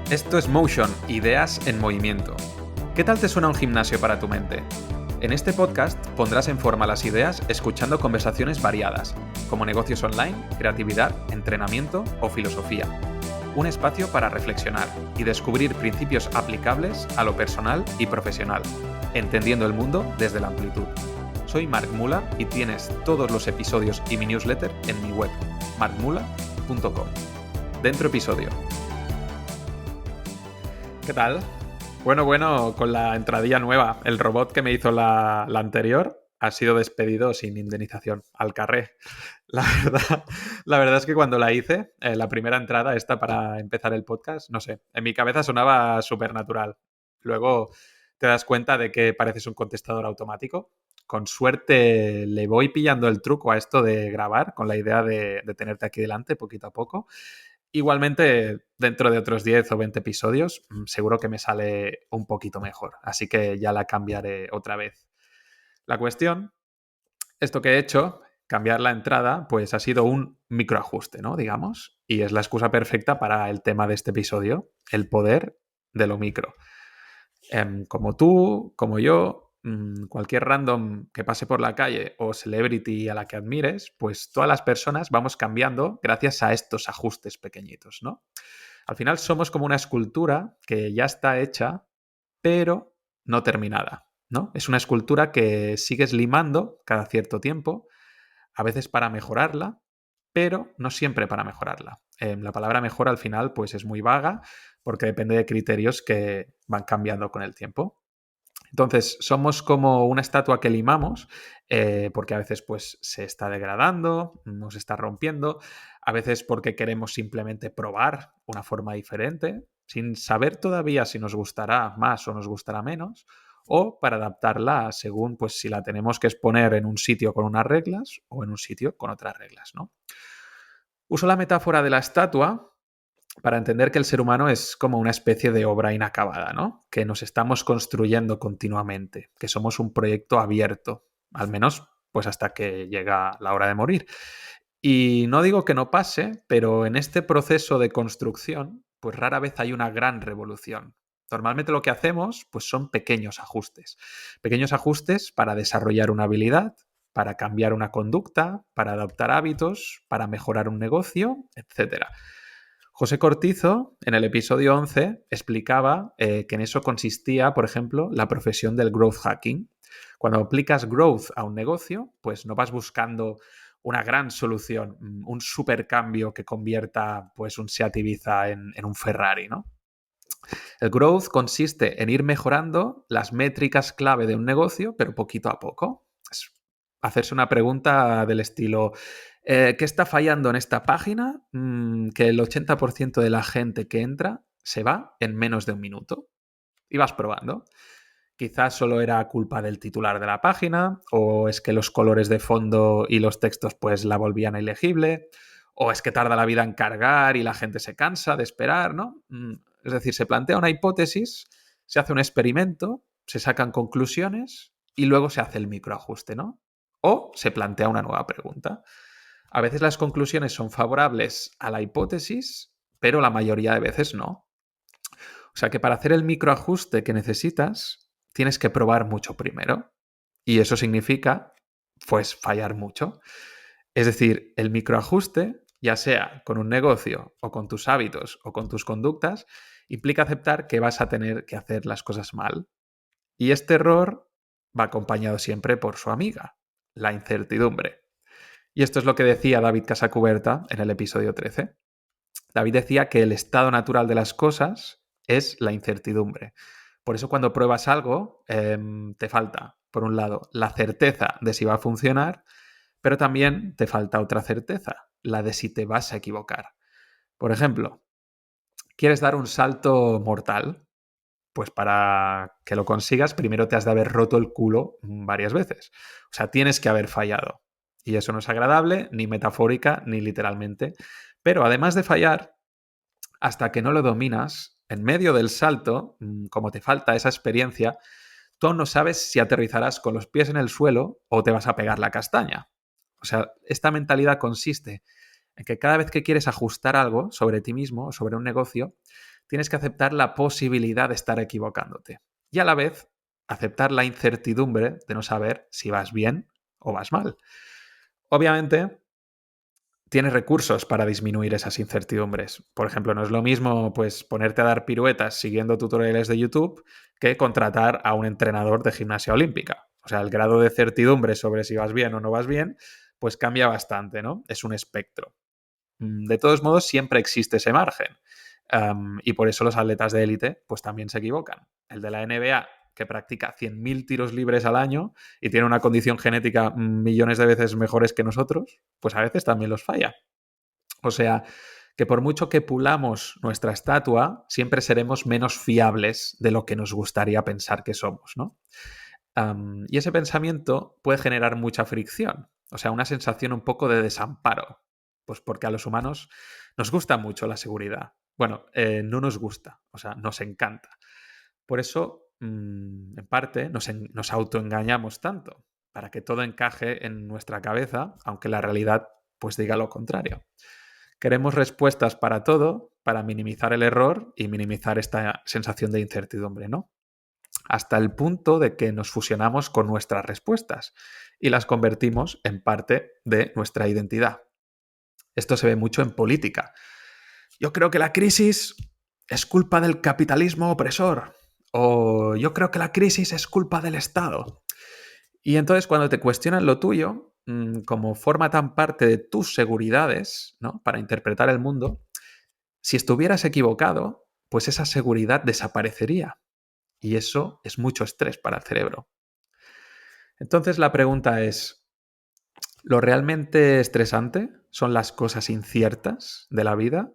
Esto es Motion, ideas en movimiento. ¿Qué tal te suena un gimnasio para tu mente? En este podcast pondrás en forma las ideas escuchando conversaciones variadas, como negocios online, creatividad, entrenamiento o filosofía. Un espacio para reflexionar y descubrir principios aplicables a lo personal y profesional, entendiendo el mundo desde la amplitud. Soy Marc Mula y tienes todos los episodios y mi newsletter en mi web, marcmula.com. Dentro episodio. ¿Qué tal? Bueno, con la entradilla nueva. El robot que me hizo la anterior ha sido despedido sin indemnización al carré. La verdad, la verdad es que cuando la hice, la primera entrada esta para empezar el podcast, no sé, en mi cabeza sonaba súper natural. Luego te das cuenta de que pareces un contestador automático. Con suerte le voy pillando el truco a esto de grabar con la idea de tenerte aquí delante poquito a poco. Igualmente, dentro de otros 10 o 20 episodios, seguro que me sale un poquito mejor. Así que ya la cambiaré otra vez. La cuestión, esto que he hecho, cambiar la entrada, pues ha sido un microajuste, ¿no? Digamos. Y es la excusa perfecta para el tema de este episodio, el poder de lo micro. Como tú, como yo, cualquier random que pase por la calle o celebrity a la que admires, pues todas las personas vamos cambiando gracias a estos ajustes pequeñitos, ¿no? Al final somos como una escultura que ya está hecha, pero no terminada, ¿no? Es una escultura que sigues limando cada cierto tiempo, a veces para mejorarla, pero no siempre para mejorarla. La palabra mejora al final pues es muy vaga porque depende de criterios que van cambiando con el tiempo. Entonces, somos como una estatua que limamos, porque a veces pues, se está degradando, nos está rompiendo, a veces porque queremos simplemente probar una forma diferente, sin saber todavía si nos gustará más o nos gustará menos, o para adaptarla según pues, si la tenemos que exponer en un sitio con unas reglas o en un sitio con otras reglas, ¿no? Uso la metáfora de la estatua para entender que el ser humano es como una especie de obra inacabada, ¿no? Que nos estamos construyendo continuamente, que somos un proyecto abierto, al menos pues hasta que llega la hora de morir. Y no digo que no pase, pero en este proceso de construcción, pues rara vez hay una gran revolución. Normalmente lo que hacemos pues son pequeños ajustes para desarrollar una habilidad, para cambiar una conducta, para adoptar hábitos, para mejorar un negocio, etcétera. José Cortizo, en el episodio 11, explicaba que en eso consistía, por ejemplo, la profesión del growth hacking. Cuando aplicas growth a un negocio, pues no vas buscando una gran solución, un supercambio que convierta pues, un Seat Ibiza en un Ferrari, ¿no? El growth consiste en ir mejorando las métricas clave de un negocio, pero poquito a poco. Es hacerse una pregunta del estilo, ¿qué está fallando en esta página? Que el 80% de la gente que entra se va en menos de un minuto. Y vas probando. Quizás solo era culpa del titular de la página, o es que los colores de fondo y los textos pues la volvían ilegible, o es que tarda la vida en cargar y la gente se cansa de esperar, ¿no? Es decir, se plantea una hipótesis, se hace un experimento, se sacan conclusiones y luego se hace el microajuste, ¿no? O se plantea una nueva pregunta. A veces las conclusiones son favorables a la hipótesis, pero la mayoría de veces no. O sea que para hacer el microajuste que necesitas, tienes que probar mucho primero. Y eso significa, pues, fallar mucho. Es decir, el microajuste, ya sea con un negocio o con tus hábitos o con tus conductas, implica aceptar que vas a tener que hacer las cosas mal. Y este error va acompañado siempre por su amiga, la incertidumbre. Y esto es lo que decía David Casacuberta en el episodio 13. David decía que el estado natural de las cosas es la incertidumbre. Por eso cuando pruebas algo, te falta, por un lado, la certeza de si va a funcionar, pero también te falta otra certeza, la de si te vas a equivocar. Por ejemplo, ¿quieres dar un salto mortal? Pues para que lo consigas, primero te has de haber roto el culo varias veces. O sea, tienes que haber fallado. Y eso no es agradable, ni metafórica, ni literalmente. Pero además de fallar, hasta que no lo dominas, en medio del salto, como te falta esa experiencia, tú no sabes si aterrizarás con los pies en el suelo o te vas a pegar la castaña. O sea, esta mentalidad consiste en que cada vez que quieres ajustar algo sobre ti mismo o sobre un negocio, tienes que aceptar la posibilidad de estar equivocándote. Y a la vez, aceptar la incertidumbre de no saber si vas bien o vas mal. Obviamente, tienes recursos para disminuir esas incertidumbres. Por ejemplo, no es lo mismo pues, ponerte a dar piruetas siguiendo tutoriales de YouTube que contratar a un entrenador de gimnasia olímpica. O sea, el grado de certidumbre sobre si vas bien o no vas bien, pues cambia bastante, ¿no? Es un espectro. De todos modos, siempre existe ese margen. Y por eso los atletas de élite pues también se equivocan. El de la NBA, que practica 100.000 tiros libres al año y tiene una condición genética millones de veces mejores que nosotros, pues a veces también los falla. O sea, que por mucho que pulamos nuestra estatua, siempre seremos menos fiables de lo que nos gustaría pensar que somos, ¿no? Y ese pensamiento puede generar mucha fricción, o sea, una sensación un poco de desamparo, pues porque a los humanos nos gusta mucho la seguridad. Bueno, no nos gusta, o sea, nos encanta. Por eso, en parte, nos autoengañamos tanto, para que todo encaje en nuestra cabeza, aunque la realidad pues diga lo contrario. Queremos respuestas para todo, para minimizar el error y minimizar esta sensación de incertidumbre, ¿no? Hasta el punto de que nos fusionamos con nuestras respuestas y las convertimos en parte de nuestra identidad. Esto se ve mucho en política. Yo creo que la crisis es culpa del capitalismo opresor, o yo creo que la crisis es culpa del Estado. Y entonces cuando te cuestionan lo tuyo, como forma tan parte de tus seguridades, ¿no? Para interpretar el mundo, si estuvieras equivocado, pues esa seguridad desaparecería. Y eso es mucho estrés para el cerebro. Entonces la pregunta es, ¿lo realmente estresante son las cosas inciertas de la vida?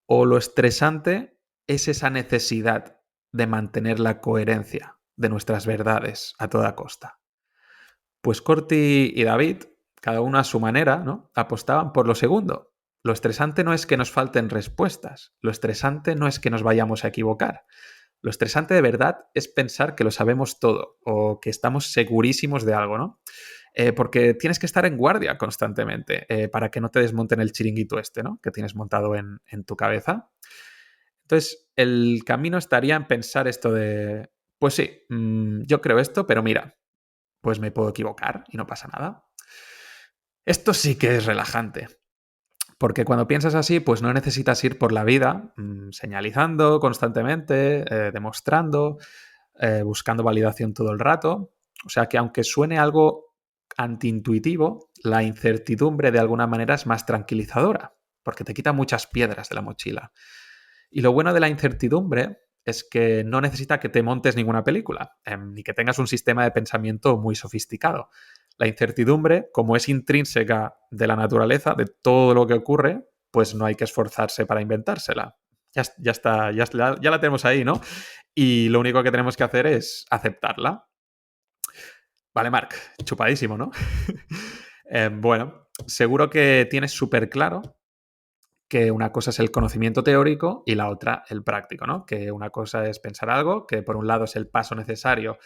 ¿O lo estresante es esa necesidad de mantener la coherencia de nuestras verdades a toda costa? Pues Corti y David, cada uno a su manera, ¿no? Apostaban por lo segundo. Lo estresante no es que nos falten respuestas, lo estresante no es que nos vayamos a equivocar. Lo estresante de verdad es pensar que lo sabemos todo o que estamos segurísimos de algo, ¿no? Porque tienes que estar en guardia constantemente para que no te desmonten el chiringuito este, ¿no? Que tienes montado en tu cabeza. Entonces, el camino estaría en pensar esto de, pues sí, yo creo esto, pero mira, pues me puedo equivocar y no pasa nada. Esto sí que es relajante. Porque cuando piensas así, pues no necesitas ir por la vida señalizando constantemente, demostrando, buscando validación todo el rato. O sea que aunque suene algo antiintuitivo, la incertidumbre de alguna manera es más tranquilizadora, porque te quita muchas piedras de la mochila. Y lo bueno de la incertidumbre es que no necesita que te montes ninguna película, ni que tengas un sistema de pensamiento muy sofisticado. La incertidumbre, como es intrínseca de la naturaleza, de todo lo que ocurre, pues no hay que esforzarse para inventársela. Ya está, ya la tenemos ahí, ¿no? Y lo único que tenemos que hacer es aceptarla. Vale, Marc, chupadísimo, ¿no? Bueno, seguro que tienes súper claro que una cosa es el conocimiento teórico y la otra el práctico, ¿no? Que una cosa es pensar algo, que por un lado es el paso necesario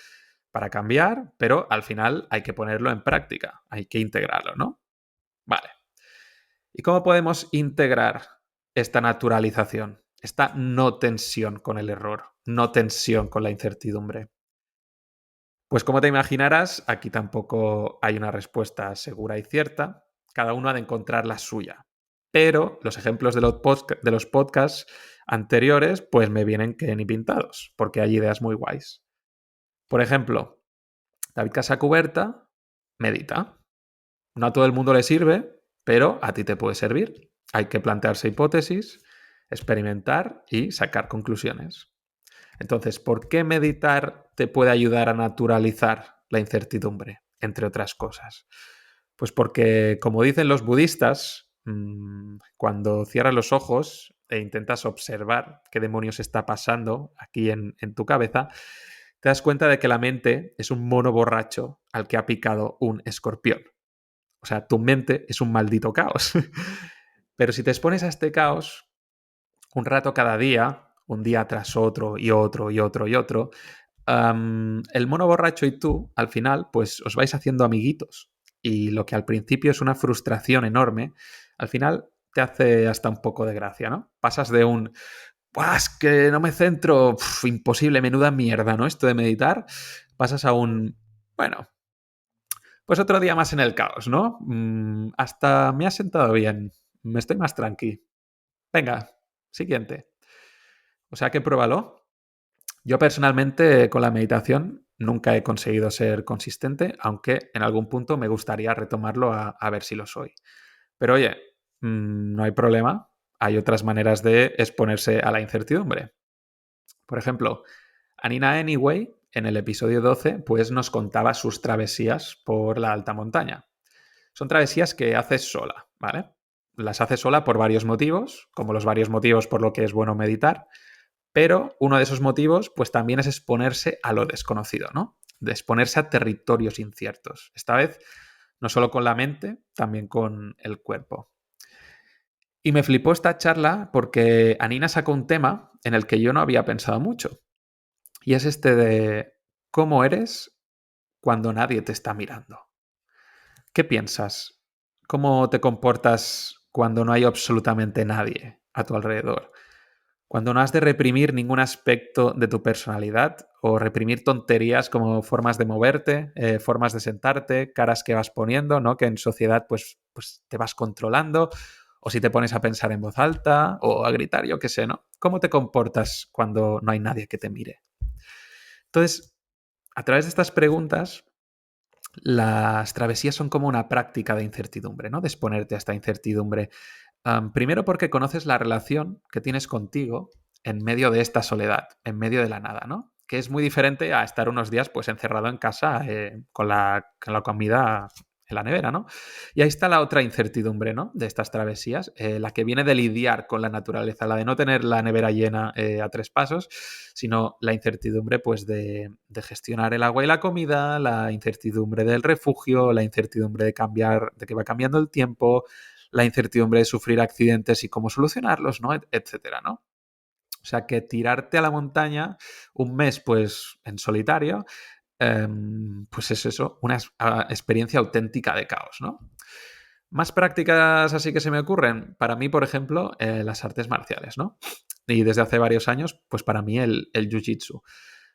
para cambiar, pero al final hay que ponerlo en práctica, hay que integrarlo, ¿no? Vale. ¿Y cómo podemos integrar esta naturalización, esta no tensión con el error, no tensión con la incertidumbre? Pues como te imaginarás, aquí tampoco hay una respuesta segura y cierta. Cada uno ha de encontrar la suya. Pero los ejemplos de los podcasts anteriores, pues me vienen que ni pintados, porque hay ideas muy guays. Por ejemplo, David Casacuberta medita. No a todo el mundo le sirve, pero a ti te puede servir. Hay que plantearse hipótesis, experimentar y sacar conclusiones. Entonces, ¿por qué meditar te puede ayudar a naturalizar la incertidumbre, entre otras cosas? Pues porque, como dicen los budistas, cuando cierras los ojos e intentas observar qué demonios está pasando aquí en tu cabeza, te das cuenta de que la mente es un mono borracho al que ha picado un escorpión. O sea, tu mente es un maldito caos. Pero si te expones a este caos un rato cada día, un día tras otro y otro y otro y otro, el mono borracho y tú, al final, pues os vais haciendo amiguitos. Y lo que al principio es una frustración enorme, al final te hace hasta un poco de gracia, ¿no? Pasas de un ¡buah, es que no me centro! Imposible, menuda mierda, ¿no? Esto de meditar. Pasas a un, bueno, pues otro día más en el caos, ¿no? Hasta me ha sentado bien. Me estoy más tranqui. Venga, siguiente. O sea que pruébalo. Yo personalmente con la meditación nunca he conseguido ser consistente, aunque en algún punto me gustaría retomarlo a ver si lo soy. Pero oye, no hay problema. Hay otras maneras de exponerse a la incertidumbre. Por ejemplo, Anina Anyway, en el episodio 12, pues nos contaba sus travesías por la alta montaña. Son travesías que haces sola, ¿vale? Las haces sola por varios motivos, como los varios motivos por lo que es bueno meditar, pero uno de esos motivos, pues también es exponerse a lo desconocido, ¿no? De exponerse a territorios inciertos. Esta vez, no solo con la mente, también con el cuerpo. Y me flipó esta charla porque Anina sacó un tema en el que yo no había pensado mucho. Y es este de cómo eres cuando nadie te está mirando. ¿Qué piensas? ¿Cómo te comportas cuando no hay absolutamente nadie a tu alrededor? Cuando no has de reprimir ningún aspecto de tu personalidad o reprimir tonterías como formas de moverte, formas de sentarte, caras que vas poniendo, ¿no? Que en sociedad pues te vas controlando, o si te pones a pensar en voz alta o a gritar, yo qué sé, ¿no? ¿Cómo te comportas cuando no hay nadie que te mire? Entonces, a través de estas preguntas, las travesías son como una práctica de incertidumbre, ¿no? De exponerte a esta incertidumbre. Primero porque conoces la relación que tienes contigo en medio de esta soledad, en medio de la nada, ¿no? Que es muy diferente a estar unos días pues encerrado en casa con la comida en la nevera, ¿no? Y ahí está la otra incertidumbre, ¿no? De estas travesías, la que viene de lidiar con la naturaleza, la de no tener la nevera llena a tres pasos, sino la incertidumbre pues de gestionar el agua y la comida, la incertidumbre del refugio, la incertidumbre de cambiar, de que va cambiando el tiempo, la incertidumbre de sufrir accidentes y cómo solucionarlos, ¿no? Etcétera, ¿no? O sea que tirarte a la montaña un mes, pues, en solitario, pues es eso, una experiencia auténtica de caos, ¿no? Más prácticas así que se me ocurren. Para mí, por ejemplo, las artes marciales, ¿no? Y desde hace varios años, pues para mí el jiu-jitsu.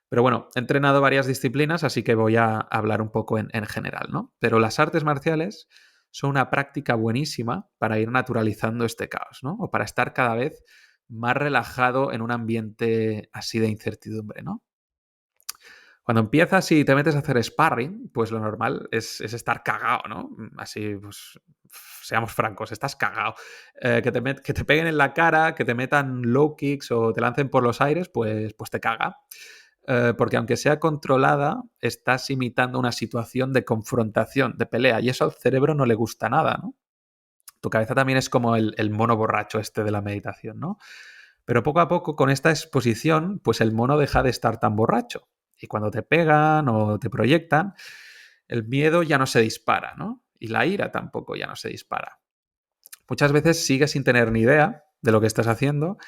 Pero bueno, he entrenado varias disciplinas, así que voy a hablar un poco en general, ¿no? Pero las artes marciales son una práctica buenísima para ir naturalizando este caos, ¿no? O para estar cada vez más relajado en un ambiente así de incertidumbre, ¿no? Cuando empiezas y te metes a hacer sparring, pues lo normal es estar cagado, ¿no? Así, pues, seamos francos, estás cagado. Que te peguen en la cara, que te metan low kicks o te lancen por los aires, pues te caga. Porque aunque sea controlada, estás imitando una situación de confrontación, de pelea, y eso al cerebro no le gusta nada, ¿no? Tu cabeza también es como el mono borracho este de la meditación, ¿no? Pero poco a poco, con esta exposición, pues el mono deja de estar tan borracho. Y cuando te pegan o te proyectan, el miedo ya no se dispara, ¿no? Y la ira tampoco ya no se dispara. Muchas veces sigues sin tener ni idea de lo que estás haciendo,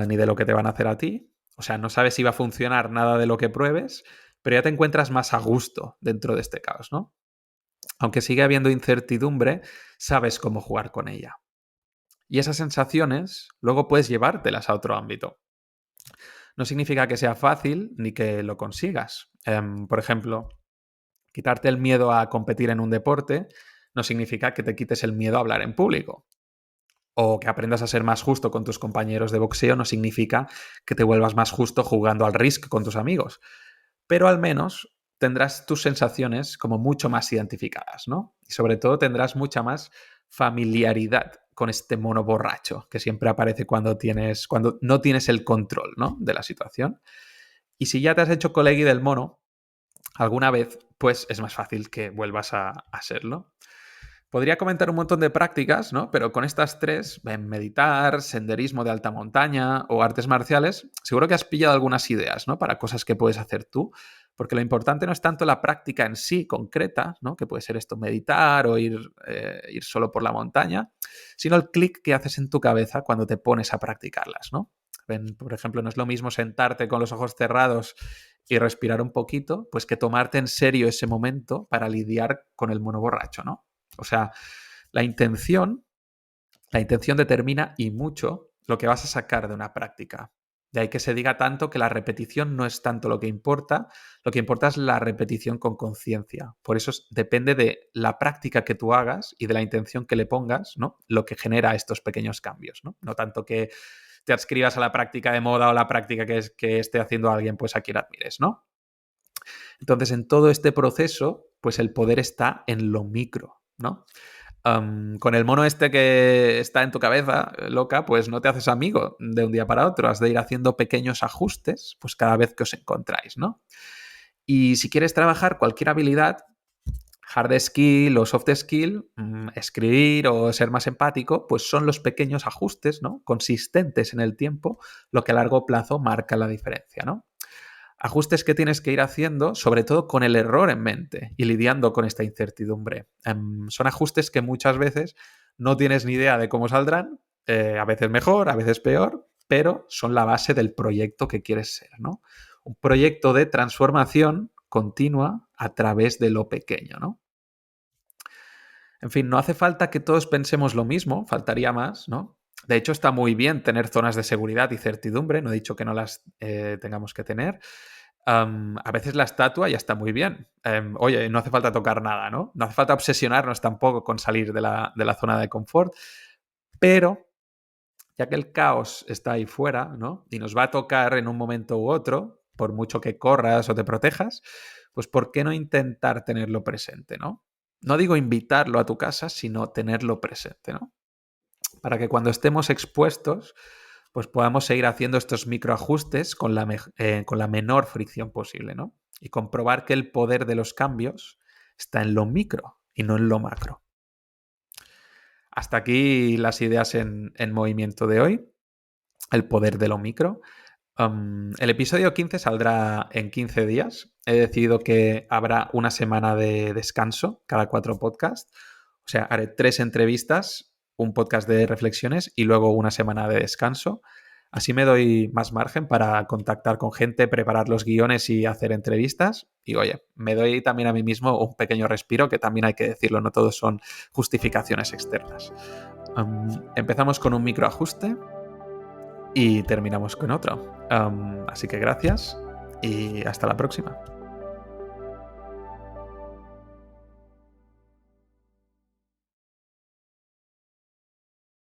ni de lo que te van a hacer a ti. O sea, no sabes si va a funcionar nada de lo que pruebes, pero ya te encuentras más a gusto dentro de este caos, ¿no? Aunque sigue habiendo incertidumbre, sabes cómo jugar con ella. Y esas sensaciones luego puedes llevártelas a otro ámbito. No significa que sea fácil ni que lo consigas. Por ejemplo, quitarte el miedo a competir en un deporte no significa que te quites el miedo a hablar en público. O que aprendas a ser más justo con tus compañeros de boxeo no significa que te vuelvas más justo jugando al Risk con tus amigos. Pero al menos tendrás tus sensaciones como mucho más identificadas, ¿no? Y sobre todo tendrás mucha más familiaridad con este mono borracho que siempre aparece cuando no tienes el control, ¿no? De la situación. Y si ya te has hecho colegui del mono alguna vez, pues es más fácil que vuelvas a serlo. Podría comentar un montón de prácticas, ¿no? Pero con estas tres, meditar, senderismo de alta montaña o artes marciales, seguro que has pillado algunas ideas, ¿no? Para cosas que puedes hacer tú. Porque lo importante no es tanto la práctica en sí, concreta, ¿no? Que puede ser esto, meditar o ir solo por la montaña, sino el clic que haces en tu cabeza cuando te pones a practicarlas, ¿no? Por ejemplo, no es lo mismo sentarte con los ojos cerrados y respirar un poquito, pues que tomarte en serio ese momento para lidiar con el mono borracho, ¿no? O sea, la intención, la intención determina y mucho lo que vas a sacar de una práctica. De ahí que se diga tanto que la repetición no es tanto lo que importa es la repetición con conciencia. Por eso depende de la práctica que tú hagas y de la intención que le pongas, ¿no? Lo que genera estos pequeños cambios, ¿no? No tanto que te adscribas a la práctica de moda o la práctica que esté haciendo alguien, pues a quien admires, ¿no? Entonces, en todo este proceso, pues el poder está en lo micro, ¿no? Con el mono este que está en tu cabeza, loca, pues no te haces amigo de un día para otro. Has de ir haciendo pequeños ajustes, pues cada vez que os encontráis, ¿no? Y si quieres trabajar cualquier habilidad, hard skill o soft skill, escribir o ser más empático, pues son los pequeños ajustes, ¿no? Consistentes en el tiempo, lo que a largo plazo marca la diferencia, ¿no? Ajustes que tienes que ir haciendo, sobre todo con el error en mente y lidiando con esta incertidumbre. Son ajustes que muchas veces no tienes ni idea de cómo saldrán, a veces mejor, a veces peor, pero son la base del proyecto que quieres ser, ¿no? Un proyecto de transformación continua a través de lo pequeño, ¿no? En fin, no hace falta que todos pensemos lo mismo, faltaría más, ¿no? De hecho, está muy bien tener zonas de seguridad y certidumbre, no he dicho que no las tengamos que tener. A veces la estatua ya está muy bien. Oye, no hace falta tocar nada, ¿no? No hace falta obsesionarnos tampoco con salir de la zona de confort, pero ya que el caos está ahí fuera, ¿no? Y nos va a tocar en un momento u otro, por mucho que corras o te protejas, pues ¿por qué no intentar tenerlo presente, ¿no? No digo invitarlo a tu casa, sino tenerlo presente, ¿no? Para que cuando estemos expuestos, pues podamos seguir haciendo estos microajustes con la menor fricción posible, ¿no? Y comprobar que el poder de los cambios está en lo micro y no en lo macro. Hasta aquí las ideas en movimiento de hoy, el poder de lo micro. El episodio 15 saldrá en 15 días. He decidido que habrá una semana de descanso cada 4 podcasts. O sea, haré 3 entrevistas, un podcast de reflexiones y luego una semana de descanso. Así me doy más margen para contactar con gente, preparar los guiones y hacer entrevistas. Y oye, me doy también a mí mismo un pequeño respiro, que también hay que decirlo, no todos son justificaciones externas. Empezamos con un microajuste y terminamos con otro. Así que gracias y hasta la próxima.